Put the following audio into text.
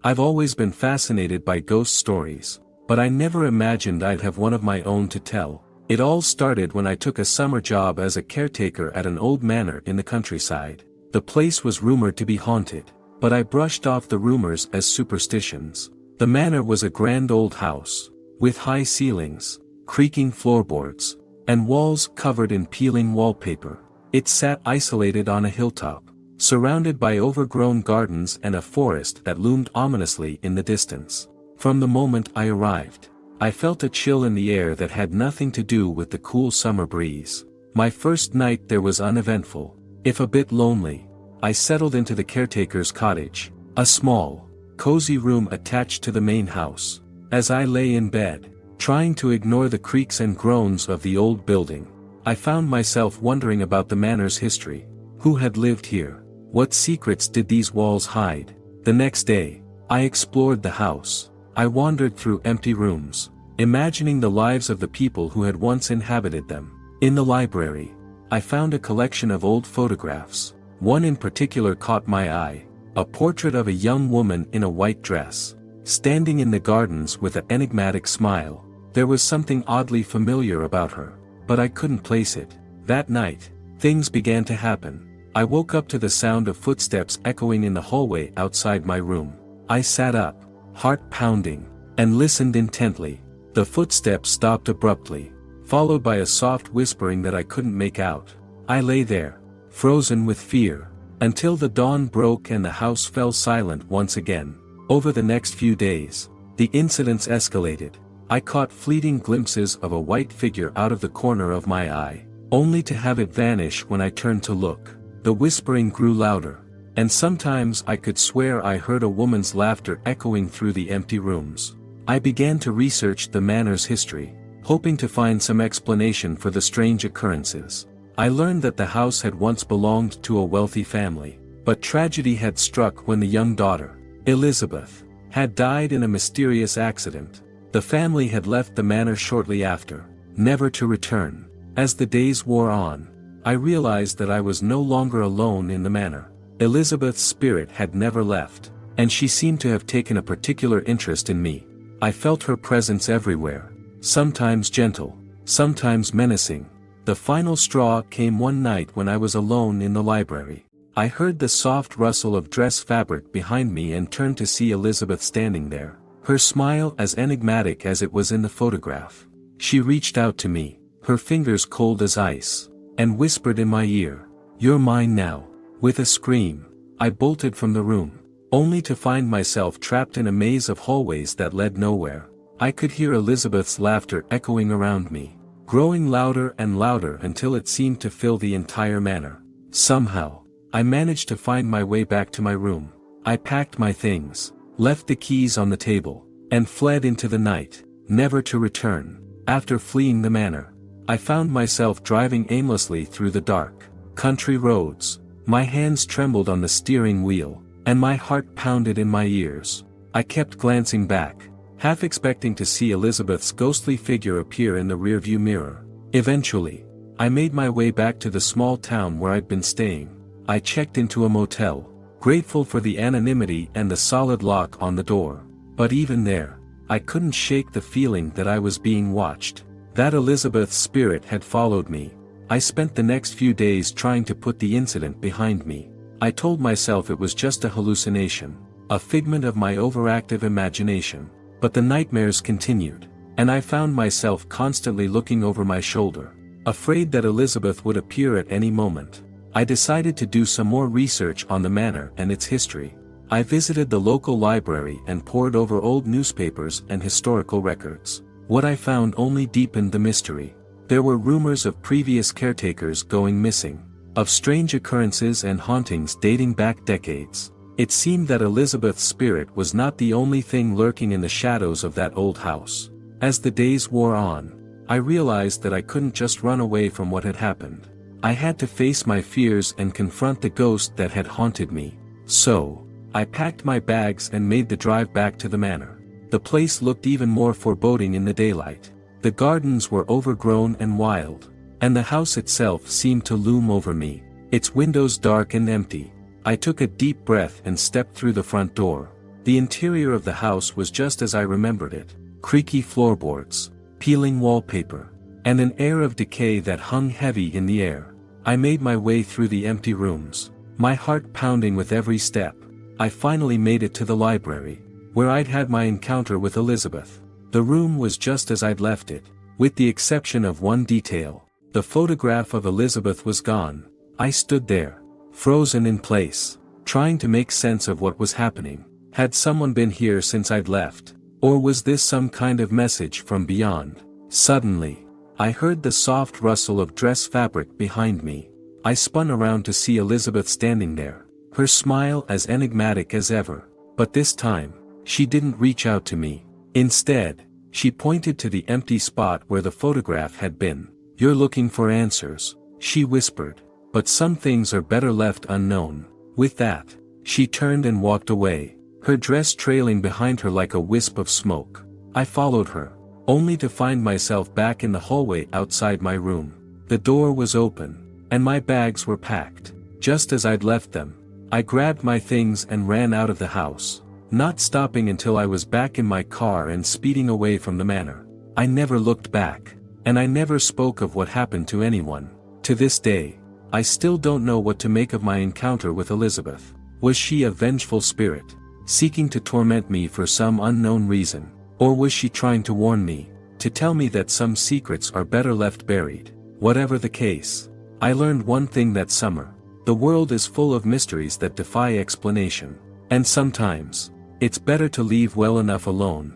I've always been fascinated by ghost stories, but I never imagined I'd have one of my own to tell. It all started when I took a summer job as a caretaker at an old manor in the countryside. The place was rumored to be haunted, but I brushed off the rumors as superstitions. The manor was a grand old house, with high ceilings, creaking floorboards, and walls covered in peeling wallpaper. It sat isolated on a hilltop, surrounded by overgrown gardens and a forest that loomed ominously in the distance. From the moment I arrived, I felt a chill in the air that had nothing to do with the cool summer breeze. My first night there was uneventful, if a bit lonely. I settled into the caretaker's cottage, a small, cozy room attached to the main house. As I lay in bed, trying to ignore the creaks and groans of the old building, I found myself wondering about the manor's history. Who had lived here? What secrets did these walls hide? The next day, I explored the house. I wandered through empty rooms, imagining the lives of the people who had once inhabited them. In the library, I found a collection of old photographs. One in particular caught my eye, a portrait of a young woman in a white dress, standing in the gardens with an enigmatic smile. There was something oddly familiar about her, but I couldn't place it. That night, things began to happen. I woke up to the sound of footsteps echoing in the hallway outside my room. I sat up, heart pounding, and listened intently. The footsteps stopped abruptly, followed by a soft whispering that I couldn't make out. I lay there, frozen with fear, until the dawn broke and the house fell silent once again. Over the next few days, the incidents escalated. I caught fleeting glimpses of a white figure out of the corner of my eye, only to have it vanish when I turned to look. The whispering grew louder, and sometimes I could swear I heard a woman's laughter echoing through the empty rooms. I began to research the manor's history, hoping to find some explanation for the strange occurrences. I learned that the house had once belonged to a wealthy family, but tragedy had struck when the young daughter, Elizabeth, had died in a mysterious accident. The family had left the manor shortly after, never to return. As the days wore on, I realized that I was no longer alone in the manor. Elizabeth's spirit had never left, and she seemed to have taken a particular interest in me. I felt her presence everywhere, sometimes gentle, sometimes menacing. The final straw came one night when I was alone in the library. I heard the soft rustle of dress fabric behind me and turned to see Elizabeth standing there, her smile as enigmatic as it was in the photograph. She reached out to me, her fingers cold as ice, and whispered in my ear, "You're mine now." With a scream, I bolted from the room, only to find myself trapped in a maze of hallways that led nowhere. I could hear Elizabeth's laughter echoing around me, growing louder and louder until it seemed to fill the entire manor. Somehow, I managed to find my way back to my room. I packed my things, left the keys on the table, and fled into the night, never to return. After fleeing the manor, I found myself driving aimlessly through the dark, country roads. My hands trembled on the steering wheel, and my heart pounded in my ears. I kept glancing back, half expecting to see Elizabeth's ghostly figure appear in the rearview mirror. Eventually, I made my way back to the small town where I'd been staying. I checked into a motel, grateful for the anonymity and the solid lock on the door. But even there, I couldn't shake the feeling that I was being watched, that Elizabeth's spirit had followed me. I spent the next few days trying to put the incident behind me. I told myself it was just a hallucination, a figment of my overactive imagination. But the nightmares continued, and I found myself constantly looking over my shoulder, afraid that Elizabeth would appear at any moment. I decided to do some more research on the manor and its history. I visited the local library and pored over old newspapers and historical records. What I found only deepened the mystery. There were rumors of previous caretakers going missing, of strange occurrences and hauntings dating back decades. It seemed that Elizabeth's spirit was not the only thing lurking in the shadows of that old house. As the days wore on, I realized that I couldn't just run away from what had happened. I had to face my fears and confront the ghost that had haunted me. So, I packed my bags and made the drive back to the manor. The place looked even more foreboding in the daylight. The gardens were overgrown and wild, and the house itself seemed to loom over me, its windows dark and empty. I took a deep breath and stepped through the front door. The interior of the house was just as I remembered it: creaky floorboards, peeling wallpaper, and an air of decay that hung heavy in the air. I made my way through the empty rooms, my heart pounding with every step. I finally made it to the library, where I'd had my encounter with Elizabeth. The room was just as I'd left it, with the exception of one detail: the photograph of Elizabeth was gone. I stood there, frozen in place, trying to make sense of what was happening. Had someone been here since I'd left? Or was this some kind of message from beyond? Suddenly, I heard the soft rustle of dress fabric behind me. I spun around to see Elizabeth standing there, her smile as enigmatic as ever. But this time, she didn't reach out to me. Instead, she pointed to the empty spot where the photograph had been. "You're looking for answers," she whispered. "But some things are better left unknown." With that, she turned and walked away, her dress trailing behind her like a wisp of smoke. I followed her, only to find myself back in the hallway outside my room. The door was open, and my bags were packed, just as I'd left them. I grabbed my things and ran out of the house, not stopping until I was back in my car and speeding away from the manor. I never looked back, and I never spoke of what happened to anyone. To this day, I still don't know what to make of my encounter with Elizabeth. Was she a vengeful spirit, seeking to torment me for some unknown reason? Or was she trying to warn me, to tell me that some secrets are better left buried? Whatever the case, I learned one thing that summer: the world is full of mysteries that defy explanation. And sometimes, it's better to leave well enough alone.